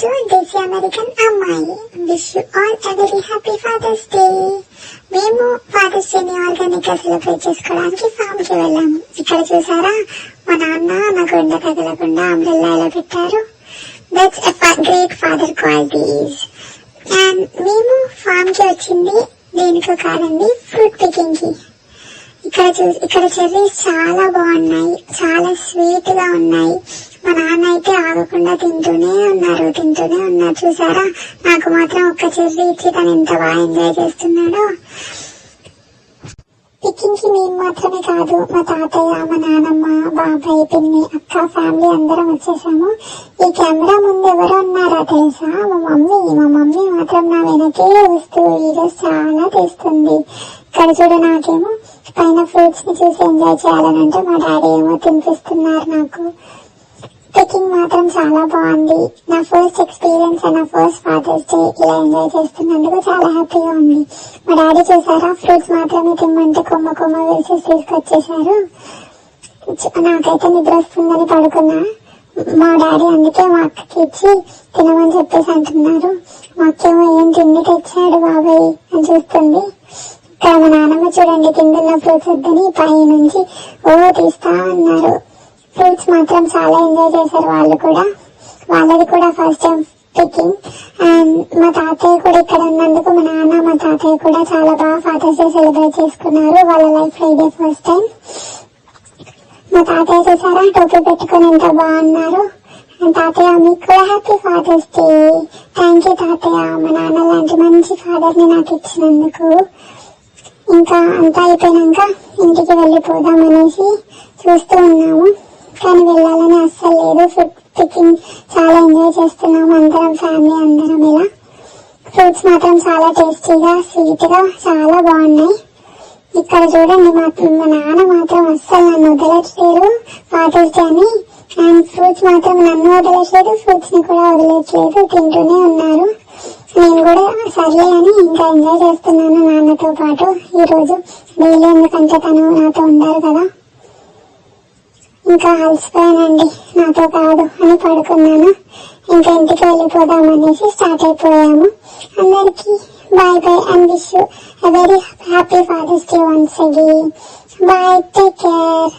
to Desi American అమ్మాయి. Wish you all a very happy Father's Day. మేము Father's day ని organic గా celebrate చేసుకోవడానికి ఫామ్ కి వెళ్ళాము. ఇక్కడ చూసారా, మా నాన్న నాకు ఎండ తగలకుండా అంబ్రెల్లా ఎలా పెట్టారు. That's great father qualities. And మేము ఫామ్ కి వచ్చింది దేనికో కాదండి, ఫ్రూట్ పికింగ్ కి. ఇక్కడ చెర్రీస్ చాలా బాగున్నాయి, చాలా స్వీట్ గా ఉన్నాయి. మా నాన్న అయితే ఆగకుండా తింటూనే ఉన్నారు. చూసారా, నాకు మాత్రం ఒక్క చెర్రీ ఇచ్చి తను ఎంత బాగా ఎంజాయ్ చేస్తున్నాడో. పికింగ్ కి మేము మాత్రమే కాదు, మా తాతయ్య, మా నానమ్మ, బాబాయ్, పిన్ని, అక్క, ఫ్యామిలీ అందరం వచ్చేసాము. ఈ కెమెరా ముందు ఎవరు ఉన్నారా తెలుసా? మా మమ్మీ మాత్రం నా వెనకే వస్తూ వీడియోస్ చాలా తీస్తుంది. ఇక్కడ చూడ, నాకేమో పైన ఫ్రూట్స్ ని చూసి ఎంజాయ్ చేయాలనంటే మా డాడీ ఏమో తినిపిస్తున్నారు నాకు. పికింగ్ మాత్రం చాలా బాగుంది. నా ఫస్ట్ ఎక్స్పీరియన్స్, నా ఫస్ట్ ఫాదర్స్ డే ఇలా ఎంజాయ్ చేస్తున్నందుకు చాలా హ్యాపీగా ఉంది. మా డాడీ చూసారా, ఫ్రూట్స్ మాత్రమే తిమ్మంటే కొమ్మ వేసి తీసుకొచ్చేసారు. నాకైతే నిద్ర వస్తుందని పడుకున్నా. మా డాడీ అందుకే మా అక్కకి ఇచ్చి తినమని చెప్పేసి అంటున్నారు. మా అక్కేమో ఏం తిండి తెచ్చాడు బాబాయ్ అని చూస్తుంది. ఇక్కడ మా నాన్నమ్మ చూడండి, తింటున్న ఫ్రూట్స్ వద్దని పై నుంచి తీస్తా అన్నారు. ఫ్రూట్స్ మాత్రం చాలా ఎంజాయ్ చేశారు వాళ్ళు కూడా. వాళ్ళది కూడా ఫస్ట్ టైం పికింగ్. అండ్ మా తాతయ్య కూడా ఇక్కడ ఉన్నందుకు మా నాన్న, మా తాతయ్య కూడా చాలా బాగా ఫాదర్స్ డే సెలబ్రేట్ చేసుకున్నారు వాళ్ళ లైఫ్ లో ఇదే ఫస్ట్ టైం. మా తాతయ్య చూసారా, టోపీ పెట్టుకుని ఎంత బాగున్నారు. అండ్ తాతయ్య, మీకు కూడా happy Father's Day. Thank you తాతయ్య, మా నాన్న లాంటి మంచి ఫాదర్ ని నాకు ఇచ్చినందుకు. ఇంకా అంతా అయిపోయినాక ఇంటికి వెళ్ళిపోదాం అనేసి చూస్తూ ఉన్నాము, కానీ వెళ్ళాలని అస్సలు లేదు. ఫుడ్ పికింగ్ చాలా ఎంజాయ్ చేస్తున్నాము అందరం, ఫ్యామిలీ అందరం. ఇలా ఫ్రూట్స్ మాత్రం చాలా టేస్టీగా, స్వీట్ గా చాలా బాగున్నాయి. ఇక్కడ చూడండి, మా నాన్న మాత్రం అస్సలు నన్ను వదలట్లేదు ఫాదర్స్ డే అని. అండ్ ఫ్రూట్స్ మాత్రం నన్ను వదలట్లేదు, ఫ్రూట్స్ ని కూడా వదలట్లేదు, తింటూనే ఉన్నారు. నేను కూడా సర్లే అని ఇంకా ఎంజాయ్ చేస్తున్నాను నాన్నతో పాటు ఈ రోజు. డైలీ ఎందుకంటే తను నాతో ఉండాలి కదా. ఇంకా అలసిపోయానండి, నాతో కాదు అని పడుకున్నాను. ఇంకా ఇంటికి వెళ్ళిపోదాం అనేసి స్టార్ట్ అయిపోయాము. అందరికి bye and wish you a very happy Father's Day once again. Bye, take care.